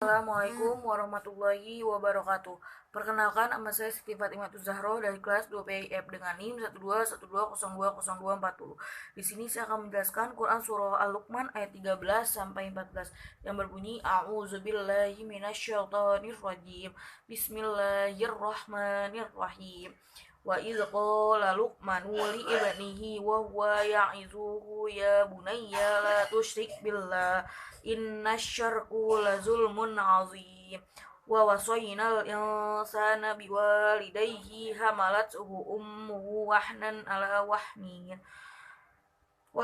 Assalamualaikum warahmatullahi wabarakatuh. Perkenalkan, nama saya Siti Fatimah Zahro dari kelas 2 PIF dengan NIM 121202240. Di sini saya akan menjelaskan Quran surah Al-Luqman ayat 13 sampai 14 yang berbunyi A'udzubillahi minasyaitonirrajim. Bismillahirrahmanirrahim. Wa idh qala Luqmanu li ibnihi wa huwa ya'izuhu ya bunayya la tusyrik billah innasyarku lazulmun azim. Wa wasaynal insana biwalidayhi hamalathu ummuhu wahnan ala wahnin wa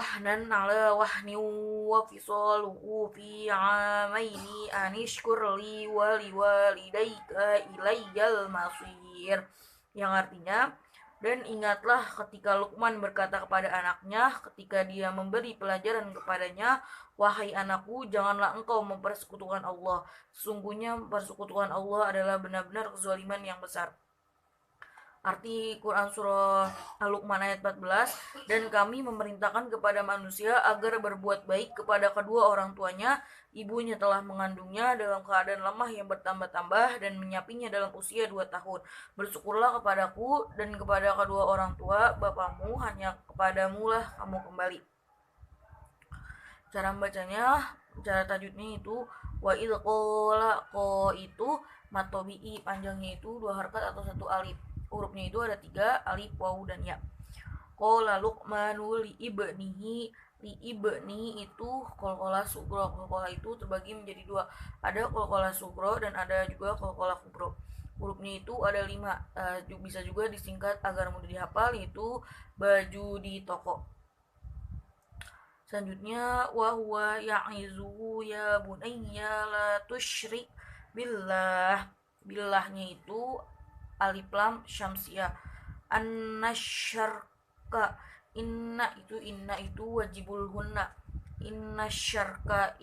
fisaluhu fi amaini anishkur li wa liwalidayka ilayyal masir, yang artinya, dan ingatlah ketika Luqman berkata kepada anaknya ketika dia memberi pelajaran kepadanya, wahai anakku, janganlah engkau mempersekutukan Allah. Sesungguhnya mempersekutukan Allah adalah benar-benar kezaliman yang besar. Arti Quran surah Al-Luqman ayat 14, dan kami memerintahkan kepada manusia agar berbuat baik kepada kedua orang tuanya. Ibunya telah mengandungnya dalam keadaan lemah yang bertambah-tambah dan menyapinya dalam usia 2 tahun. Bersyukurlah kepadaku dan kepada kedua orang tua bapamu, hanya kepadamu lah kamu kembali. Cara membacanya, cara tajwidnya itu wa idh qala, ko itu matobi'i, panjangnya itu 2 harakat atau 1 alif. Hurufnya itu ada 3, alif, waw, dan ya. Qala Luqmanu li ibnihi, li ibni itu qalqalah sugro. Qalqalah itu terbagi menjadi 2. Ada qalqalah sugro dan ada juga qalqalah kubro. Hurufnya itu ada 5. Bisa juga disingkat agar mudah dihafal, yaitu baju di toko. Selanjutnya wa huwa ya'izuhu ya bunayya la tusyrik billah. Billahnya itu alif lam syamsiah. Annasyarka, inna itu wajibul hunna. Innasyarka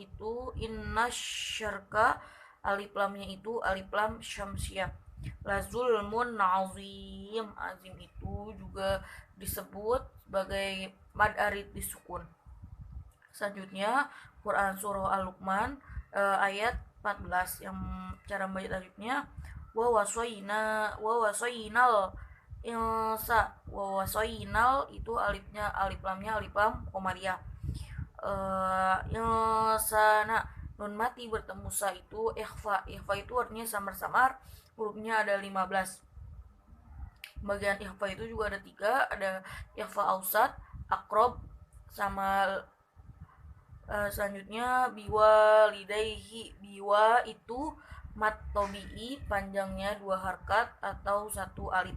alif lamnya itu alif lam syamsiah. Lazulmun azim, azim itu juga disebut sebagai mad arid disukun. Selanjutnya Quran surah Al-Luqman ayat 14 yang cara membaca tajwidnya wa wasainal itu alif lamnya alif lam komariah. Insana, nun mati bertemu sa itu ikhfa itu artinya samar-samar. Hurufnya ada 15. Bagian ikhfa itu juga ada 3, ada ikhfa ausat, akrob, sama selanjutnya biwa lidaihi. Biwa itu mat tobi'i, panjangnya 2 harkat atau 1 alif.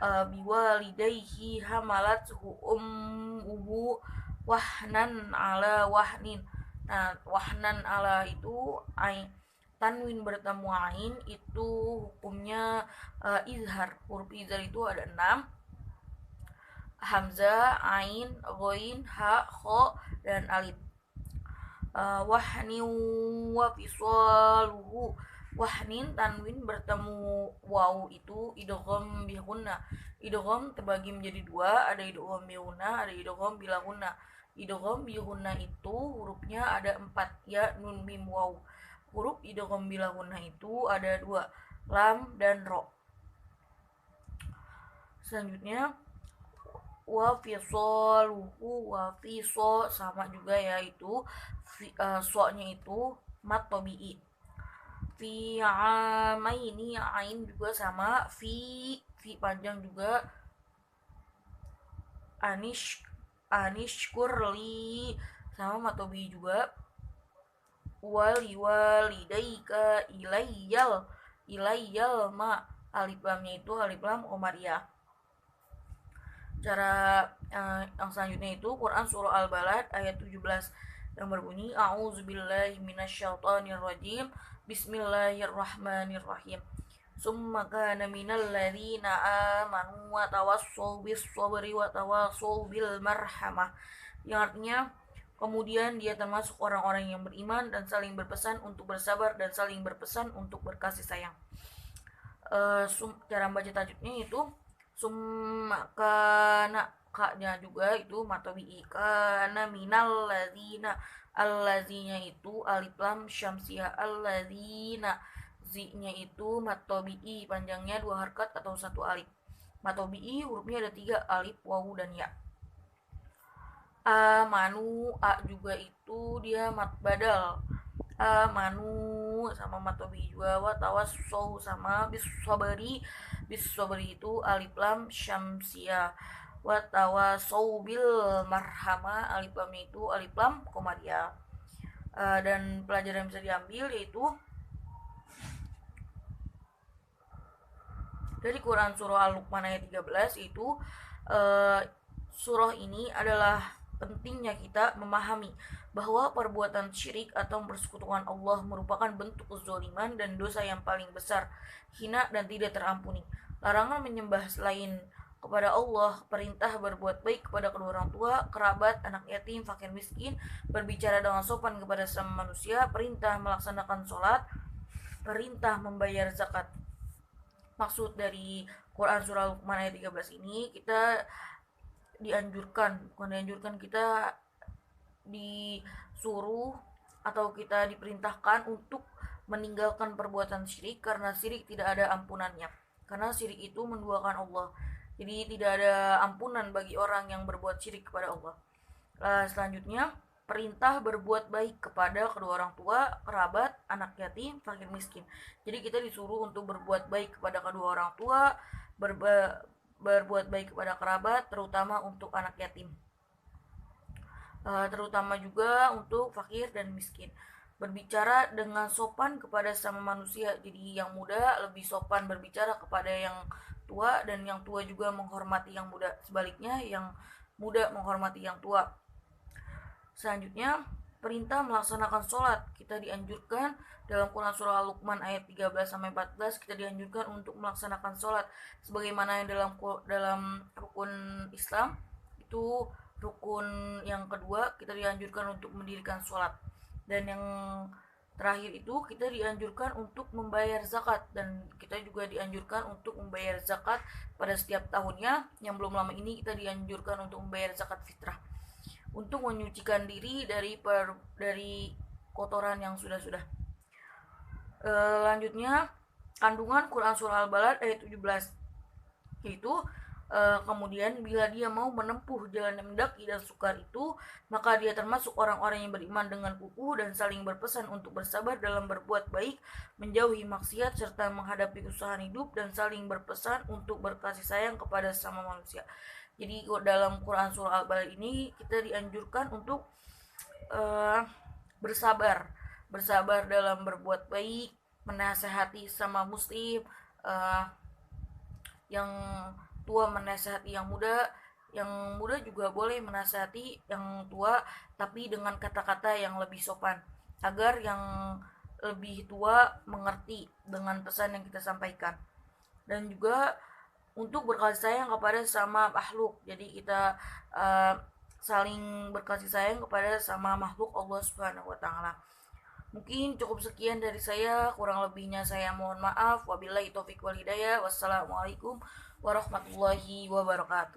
Biwa lidaihi hamalat ummuhu wahnan ala wahnin. Nah, wahnan ala itu tanwin bertemu ain, itu hukumnya izhar. Huruf izhar itu ada 6. Hamzah, ain, ghain, ha, kha, dan alif. Wahnin wa fisaluhu. Wahnin tanwin bertemu waw itu idgham bihunna. Idgham terbagi menjadi 2, ada idgham bihunna, ada idgham bilahunna. Idgham bihunna itu hurufnya ada 4, ya, nun mim waw. Huruf idgham bilahunna itu ada 2, lam dan ro. Selanjutnya wa fisaluhu, wa fiso sama juga ya, itu so-nya itu mat tobi'i. Fi amaini, ain juga sama. Fi panjang juga. Anishkurli sama mat tobi'i juga. Walidaika ilayyal ma, alif lamnya itu alif lam komariah. Cara yang selanjutnya itu Quran surah Al-Balad ayat 17 yang berbunyi A'udzubillahi minasyaitonirrajim. Bismillahirrahmanirrahim. Summa kana minal ladzina amanu wa tawassaw bis sabri wa tawassaw bil marhamah, yang artinya, kemudian dia termasuk orang-orang yang beriman dan saling berpesan untuk bersabar dan saling berpesan untuk berkasih sayang. Cara membaca tajwidnya itu summa kana, ka-nya juga itu matobi'i, kana minal ladzina, Allazinya itu alif lam syamsiah. Allazina, zi-nya itu mat tabi'i, panjangnya 2 harakat atau 1 alif. Mat tabi'i hurufnya ada 3, alif, wawu, dan ya. Amanu, a juga itu dia mat badal. Amanu sama mat tabi'i juga. Wa tawassau sama bis sabari itu alif lam syamsiah. Wa tawassau bil marhama, alif lamnya itu alif lam komariah. Dan pelajaran yang bisa diambil yaitu dari Quran surah Al-Luqman ayat 13 itu surah ini adalah pentingnya kita memahami bahwa perbuatan syirik atau persekutuan Allah merupakan bentuk kezaliman dan dosa yang paling besar, hina dan tidak terampuni. Larangan menyembah selain kepada Allah, perintah berbuat baik kepada kedua orang tua, kerabat, anak yatim, fakir miskin, berbicara dengan sopan kepada sesama manusia, perintah melaksanakan sholat, perintah membayar zakat. Maksud dari Quran surah Luqman ayat 13 ini, kita kita disuruh atau kita diperintahkan untuk meninggalkan perbuatan syirik, karena syirik tidak ada ampunannya, karena syirik itu menduakan Allah. Jadi tidak ada ampunan bagi orang yang berbuat syirik kepada Allah. Selanjutnya, perintah berbuat baik kepada kedua orang tua, kerabat, anak yatim, fakir miskin. Jadi kita disuruh untuk berbuat baik kepada kedua orang tua, berbuat baik kepada kerabat, terutama untuk anak yatim, terutama juga untuk fakir dan miskin. Berbicara dengan sopan kepada sama manusia. Jadi yang muda lebih sopan berbicara kepada yang tua, dan yang tua juga menghormati yang muda. Sebaliknya, yang muda menghormati yang tua. Selanjutnya, perintah melaksanakan sholat. Kita dianjurkan dalam Quran surah Al-Luqman ayat 13-14, kita dianjurkan untuk melaksanakan sholat. Sebagaimana yang dalam rukun Islam, itu rukun yang kedua, kita dianjurkan untuk mendirikan sholat. Dan yang terakhir itu kita dianjurkan untuk membayar zakat, dan kita juga dianjurkan untuk membayar zakat pada setiap tahunnya. Yang belum lama ini kita dianjurkan untuk membayar zakat fitrah untuk menyucikan diri dari kotoran yang sudah-sudah. Lanjutnya, kandungan Quran surah Al-Balad ayat 17, yaitu kemudian bila dia mau menempuh jalan yang mendaki dan sukar itu, maka dia termasuk orang-orang yang beriman dengan kukuh dan saling berpesan untuk bersabar dalam berbuat baik, menjauhi maksiat, serta menghadapi kesusahan hidup, dan saling berpesan untuk berkasih sayang kepada sesama manusia. Jadi dalam Quran surah Al-Balad ini kita dianjurkan untuk bersabar dalam berbuat baik, menasehati sama muslim, yang tua menasehati yang muda juga boleh menasehati yang tua, tapi dengan kata-kata yang lebih sopan, agar yang lebih tua mengerti dengan pesan yang kita sampaikan. Dan juga untuk berkasih sayang kepada sama makhluk. Jadi kita saling berkasih sayang kepada sama makhluk Allah Subhanahu wa taala. Mungkin cukup sekian dari saya, kurang lebihnya saya mohon maaf. Wabillahi taufik wal hidayah. Wassalamualaikum warahmatullahi wabarakatuh.